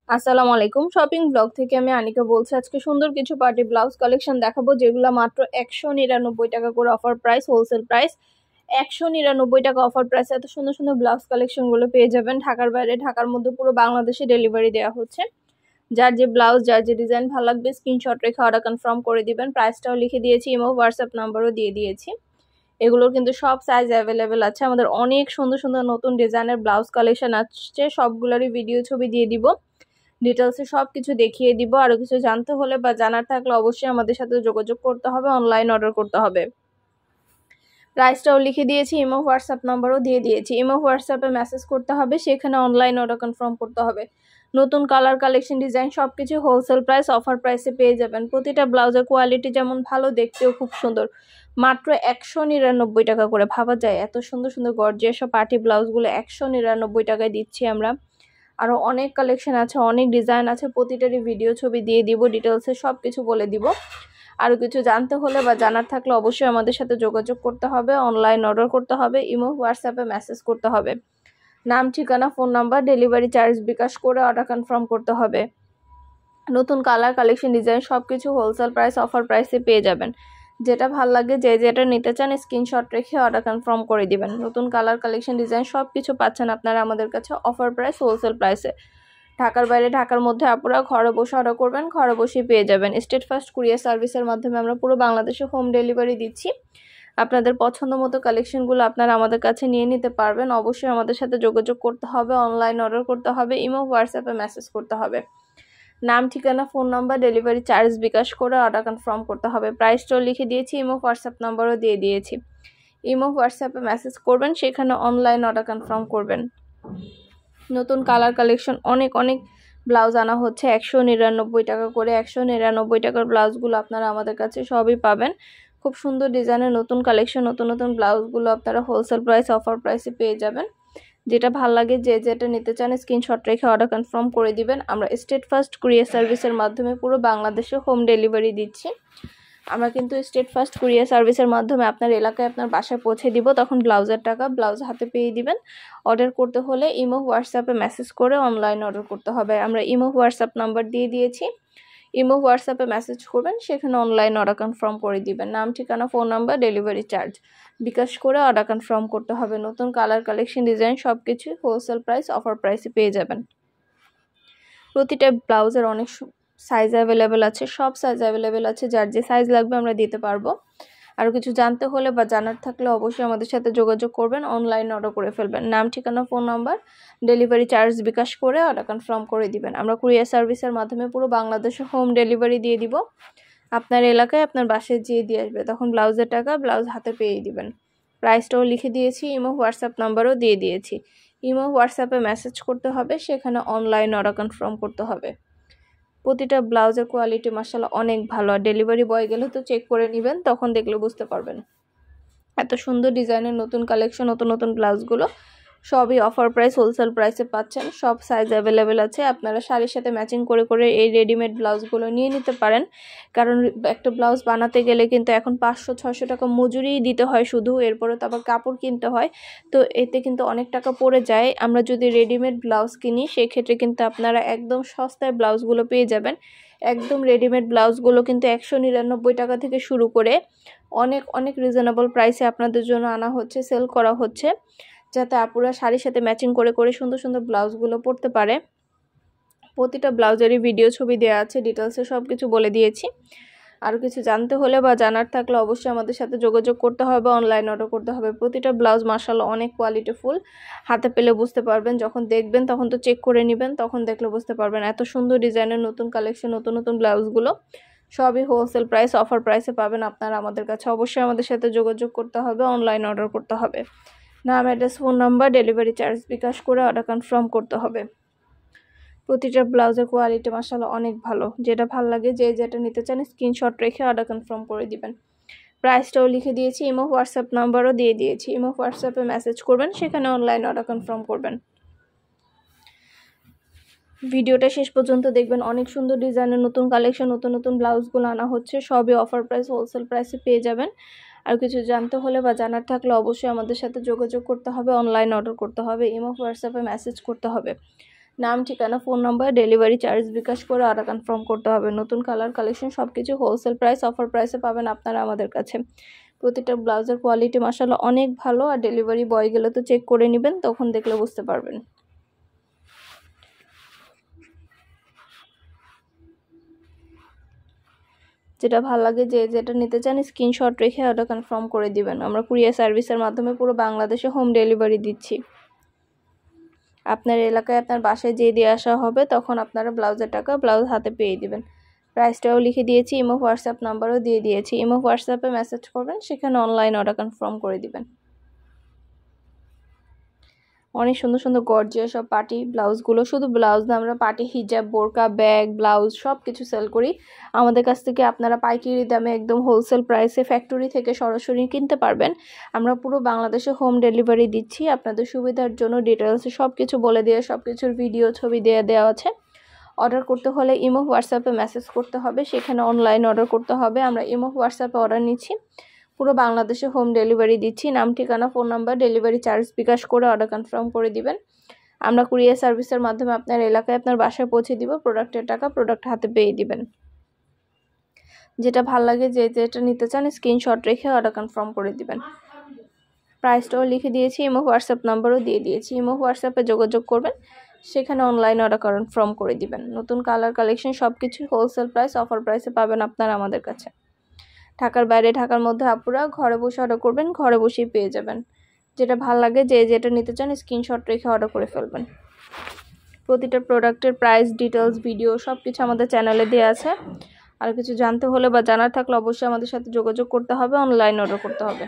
আসসালামু আলাইকুম। Shopping blog থেকে আমি আনিকা বলছি। আজকে সুন্দর কিছু পার্টি ব্লাউজ কালেকশন দেখাবো, যেগুলো মাত্র 199 টাকা করে অফার প্রাইস, হোলসেল প্রাইস 199 টাকা অফার প্রাইস। এত সুন্দর সুন্দর ব্লাউজ কালেকশন গুলো পেয়ে যাবেন ঢাকার বাইরে, ঢাকার মধ্যে পুরো বাংলাদেশে ডেলিভারি দেওয়া হচ্ছে। যার যে ব্লাউজ, যার যে ডিজাইন ভালো লাগবে স্ক্রিনশট রেখে অর্ডার কনফার্ম করে দিবেন। প্রাইসটাও লিখে দিয়েছি, ইমো হোয়াটসঅ্যাপ নাম্বারও দিয়ে দিয়েছি। এগুলোর কিন্তু সব সাইজ অ্যাভেলেবেল আছে। আমাদের অনেক সুন্দর সুন্দর নতুন ডিজাইনের ব্লাউজ কালেকশন আসছে, সবগুলোরই ভিডিও ছবি দিয়ে দিব, ডিটেলসে সব কিছু দেখিয়ে দিব। আরও কিছু জানতে হলে বা জানার থাকলে অবশ্যই আমাদের সাথে যোগাযোগ করতে হবে, অনলাইন অর্ডার করতে হবে। প্রাইসটাও লিখে দিয়েছি, ইমো হোয়াটসঅ্যাপ নাম্বারও দিয়ে দিয়েছি। ইমো হোয়াটসঅ্যাপে মেসেজ করতে হবে, সেখানে অনলাইন অর্ডার কনফার্ম করতে হবে। নতুন কালার, কালেকশন, ডিজাইন সব কিছু হোলসেল প্রাইস, অফার প্রাইসে পেয়ে যাবেন। প্রতিটা ব্লাউজের কোয়ালিটি যেমন ভালো, দেখতেও খুব সুন্দর। মাত্র 199 টাকা করে। ভাবা যায় এত সুন্দর সুন্দর গর্জিয়াস পার্টি ব্লাউজগুলো 199 টাকায় দিচ্ছি আমরা। আরও অনেক কালেকশন আছে, অনেক ডিজাইন আছে, প্রতিটারই ভিডিও ছবি দিয়ে দিব, ডিটেলসে সব কিছু বলে দিব। আরও কিছু জানতে হলে বা জানার থাকলে অবশ্যই আমাদের সাথে যোগাযোগ করতে হবে, অনলাইন অর্ডার করতে হবে, ইমো হোয়াটসঅ্যাপে মেসেজ করতে হবে। নাম, ঠিকানা, phone number, delivery charge bKash করে অর্ডার কনফার্ম করতে হবে। নতুন কালার, কালেকশন, ডিজাইন সব কিছু হোলসেল প্রাইস, অফার প্রাইসে পেয়ে যাবেন। যেটা ভাল লাগে, যে যেটা নিতে চান স্ক্রিনশট রেখে অর্ডার কনফার্ম করে দিবেন। নতুন কালার, কালেকশন, ডিজাইন সব কিছু পাচ্ছেন আপনারা আমাদের কাছে অফার প্রাইস, হোলসেল প্রাইসে। ঢাকার বাইরে, ঢাকার মধ্যে আপনারা ঘরে বসে অর্ডার করবেন, ঘরে বসেই পেয়ে যাবেন। স্টেট ফার্স্ট কুরিয়ার সার্ভিসের মাধ্যমে আমরা পুরো বাংলাদেশে হোম ডেলিভারি দিচ্ছি। আপনাদের পছন্দ মতো কালেকশনগুলো আপনারা আমাদের কাছে নিয়ে নিতে পারবেন। অবশ্যই আমাদের সাথে যোগাযোগ করতে হবে, অনলাইন অর্ডার করতে হবে, ইমো হোয়াটসঅ্যাপে মেসেজ করতে হবে। নাম, ঠিকানা, phone number, delivery charge bKash করে অর্ডার কনফার্ম করতে হবে। প্রাইসটাও লিখে দিয়েছি, ইমো হোয়াটসঅ্যাপ নাম্বারও দিয়ে দিয়েছি। ইমো হোয়াটসঅ্যাপে মেসেজ করবেন, সেখানে অনলাইন অর্ডার কনফার্ম করবেন। নতুন কালার, কালেকশন অনেক অনেক ব্লাউজ আনা হচ্ছে 199 টাকা করে। 199 টাকার ব্লাউজগুলো আপনারা আমাদের কাছে সবই পাবেন। খুব সুন্দর ডিজাইনের নতুন কালেকশন, নতুন নতুন ব্লাউজগুলো আপনারা হোলসেল প্রাইস, অফার প্রাইসে পেয়ে যাবেন। যেটা ভাল লাগে, যে যেটা নিতে চান স্ক্রিনশট রেখে অর্ডার কনফার্ম করে দিবেন। আমরা স্টেট ফার্স্ট কুরিয়ার সার্ভিসের মাধ্যমে পুরো বাংলাদেশে হোম ডেলিভারি দিচ্ছি। আমরা কিন্তু স্টেট ফার্স্ট কুরিয়ার সার্ভিসের মাধ্যমে আপনার এলাকায়, আপনার বাসায় পৌঁছে দিব। তখন ব্লাউজের টাকা ব্লাউজ হাতে পেয়ে দিবেন। অর্ডার করতে হলে ইমো হোয়াটসঅ্যাপে মেসেজ করে অনলাইন অর্ডার করতে হবে। আমরা ইমো হোয়াটসঅ্যাপ নাম্বার দিয়ে দিয়েছি, ইমো হোয়াটসঅ্যাপে মেসেজ করবেন, সেখানে অনলাইন অর্ডার কনফার্ম করে দিবেন। নাম, ঠিকানা, phone number, delivery charge bKash করে অর্ডার কনফার্ম করতে হবে। নতুন কালার, কালেকশন, ডিজাইন সব কিছুই হোলসেল প্রাইস, অফার প্রাইসে পেয়ে যাবেন। প্রতিটা ব্লাউজের অনেক সাইজ অ্যাভেলেবেল আছে, সব সাইজ অ্যাভেলেবেল আছে। যার যে সাইজ লাগবে আমরা দিতে পারবো। আর কিছু জানতে হলে বা জানার থাকলে অবশ্যই আমাদের সাথে যোগাযোগ করবেন, অনলাইন অর্ডার করে ফেলবেন। নাম, ঠিকানা, phone number, delivery charge bKash করে অর্ডার কনফার্ম করে দিবেন। আমরা কুরিয়ার সার্ভিসের মাধ্যমে পুরো বাংলাদেশে হোম ডেলিভারি দিয়ে দিব। আপনার এলাকায়, আপনার বাসায় যেয়ে দিয়ে আসবে, তখন ব্লাউজের টাকা ব্লাউজ হাতে পেয়ে দিবেন। প্রাইসটাও লিখে দিয়েছি, ইমো হোয়াটসঅ্যাপ নাম্বারও দিয়ে দিয়েছি। ইমো হোয়াটসঅ্যাপে মেসেজ করতে হবে, সেখানে অনলাইন অর্ডার কনফার্ম করতে হবে। প্রতিটা ব্লাউজের কোয়ালিটি মাশাআল্লাহ অনেক ভালো। আর ডেলিভারি বয় গেলে তো চেক করে নেবেন, তখন দেখলে বুঝতে পারবেন। এত সুন্দর ডিজাইনের নতুন কালেকশন, নতুন নতুন ব্লাউজগুলো সবই অফার প্রাইস, হোলসেল প্রাইসে পাচ্ছেন। সব সাইজ অ্যাভেলেবেল আছে। আপনারা শাড়ির সাথে ম্যাচিং করে করে এই রেডিমেড ব্লাউজগুলো নিয়ে নিতে পারেন। কারণ একটা ব্লাউজ বানাতে গেলে কিন্তু এখন 500-600 টাকা মজুরি দিতে হয় শুধু, এরপরে তো আবার কাপড় কিনতে হয়। তো এতে কিন্তু অনেক টাকা পড়ে যায়। আমরা যদি রেডিমেড ব্লাউজ কিনি, সেক্ষেত্রে কিন্তু আপনারা একদম সস্তায় ব্লাউজগুলো পেয়ে যাবেন। একদম রেডিমেড ব্লাউজগুলো কিন্তু 199 টাকা থেকে শুরু করে অনেক অনেক রিজনেবল প্রাইসে আপনাদের জন্য আনা হচ্ছে, সেল করা হচ্ছে, যাতে আপুরা শাড়ির সাথে ম্যাচিং করে করে সুন্দর সুন্দর ব্লাউজগুলো পরতে পারে। প্রতিটা ব্লাউজেরই ভিডিও ছবি দেওয়া আছে, ডিটেলসে সব কিছু বলে দিয়েছি। আরও কিছু জানতে হলে বা জানার থাকলে অবশ্যই আমাদের সাথে যোগাযোগ করতে হবে, অনলাইন অর্ডার করতে হবে। প্রতিটা ব্লাউজ মাশাআল্লাহ অনেক কোয়ালিটিফুল। হাতে পেলে বুঝতে পারবেন, যখন দেখবেন তখন তো চেক করে নেবেন, তখন দেখলে বুঝতে পারবেন। এত সুন্দর ডিজাইনের নতুন কালেকশন, নতুন নতুন ব্লাউজগুলো সবই হোলসেল প্রাইস, অফার প্রাইসে পাবেন আপনারা আমাদের কাছে। অবশ্যই আমাদের সাথে যোগাযোগ করতে হবে, অনলাইন অর্ডার করতে হবে। নাম, address, phone number, delivery charge bKash করে অর্ডার কনফার্ম করতে হবে। প্রতিটা ব্লাউজের কোয়ালিটি মাশাআল্লাহ অনেক ভালো। যেটা ভালো লাগে, যে যেটা নিতে চান স্ক্রিনশট রেখে অর্ডার কনফার্ম করে দিবেন। প্রাইসটাও লিখে দিয়েছি, ইমো হোয়াটসঅ্যাপ নাম্বারও দিয়ে দিয়েছি। ইমো হোয়াটসঅ্যাপে মেসেজ করবেন, সেখানে অনলাইন অর্ডার কনফার্ম করবেন। ভিডিওটা শেষ পর্যন্ত দেখবেন। অনেক সুন্দর ডিজাইনের নতুন কালেকশন, নতুন নতুন ব্লাউজগুলো আনা হচ্ছে, সবই অফার প্রাইস, হোলসেল প্রাইসে পেয়ে যাবেন। আর কিছু জানতে হলে বা জানার থাকলে অবশ্যই আমাদের সাথে যোগাযোগ করতে হবে, অনলাইন অর্ডার করতে হবে, ইমো হোয়াটসঅ্যাপে মেসেজ করতে হবে। নাম, ঠিকানা, phone number, delivery charge bKash করে অর্ডার কনফার্ম করতে হবে। নতুন কালার কালেকশন সব কিছু হোলসেল প্রাইস, অফার প্রাইসে পাবেন আপনারা আমাদের কাছে। প্রতিটা ব্লাউজের কোয়ালিটি মাশাআল্লাহ অনেক ভালো। আর ডেলিভারি বয় গেলে তো চেক করে নেবেন, তখন দেখলে বুঝতে পারবেন। যেটা ভালো লাগে, যেটা নিতে চান স্ক্রিনশট রেখে অর্ডার কনফার্ম করে দিবেন। আমরা কুরিয়ার সার্ভিসের মাধ্যমে পুরো বাংলাদেশে হোম ডেলিভারি দিচ্ছি। আপনার এলাকায় আপনার বাসায় যেয়ে দিয়ে আসা হবে, তখন আপনারা ব্লাউজের টাকা ব্লাউজ হাতে পেয়ে দিবেন। প্রাইসটাও লিখে দিয়েছি, ইমো হোয়াটসঅ্যাপ নাম্বারও দিয়ে দিয়েছি। ইমো হোয়াটসঅ্যাপে মেসেজ করবেন, সেখানে অনলাইন অর্ডার কনফার্ম করে দিবেন। অনেক সুন্দর সুন্দর গর্জিয়াস সব পার্টি ব্লাউজগুলো, শুধু ব্লাউজ না, আমরা পার্টি হিজাব, বোরকা, ব্যাগ, ব্লাউজ সব কিছু সেল করি। আমাদের কাছ থেকে আপনারা পাইকারি দামে একদম হোলসেল প্রাইসে ফ্যাক্টরি থেকে সরাসরি কিনতে পারবেন। আমরা পুরো বাংলাদেশে হোম ডেলিভারি দিচ্ছি। আপনাদের সুবিধার জন্য ডিটেলসে সব কিছু বলে দিয়ে, সব কিছুর ভিডিও ছবি দিয়ে দেওয়া আছে। অর্ডার করতে হলে ইমো হোয়াটসঅ্যাপে মেসেজ করতে হবে, সেখানে অনলাইন অর্ডার করতে হবে। আমরা ইমো হোয়াটসঅ্যাপে অর্ডার নিচ্ছি, পুরো বাংলাদেশে হোম ডেলিভারি দিচ্ছি। নাম, ঠিকানা, phone number, delivery charge bKash করে অর্ডার কনফার্ম করে দিবেন। আমরা কুরিয়ার সার্ভিসের মাধ্যমে আপনার এলাকায় আপনার বাসায় পৌঁছে দিব। প্রোডাক্টের টাকা প্রোডাক্ট হাতে পেয়ে দিবেন। যেটা ভাল লাগে, যেটা নিতে চান স্ক্রিনশট রেখে অর্ডার কনফার্ম করে দিবেন। প্রাইসটাও লিখে দিয়েছি, ইমো হোয়াটসঅ্যাপ নাম্বারও দিয়ে দিয়েছি। ইমো হোয়াটসঅ্যাপে যোগাযোগ করবেন, সেখানে অনলাইন অর্ডার কনফার্ম করে দিবেন। নতুন কালার কালেকশন সব কিছু হোলসেল প্রাইস, অফার প্রাইসে পাবেন আপনারা আমাদের কাছে। ঢাকার বাইরে, ঢাকার মধ্যে আপুরা ঘরে বসে অর্ডার করবেন, ঘরে বসেই পেয়ে যাবেন। যেটা ভালো লাগে, যেটা নিতে চান স্ক্রিনশট রেখে অর্ডার করে ফেলবেন। প্রতিটা প্রোডাক্টের প্রাইস, ডিটেলস, ভিডিও সব কিছু আমাদের চ্যানেলে দেওয়া আছে। আর কিছু জানতে হলে বা জানার থাকলে অবশ্যই আমাদের সাথে যোগাযোগ করতে হবে, অনলাইন অর্ডার করতে হবে।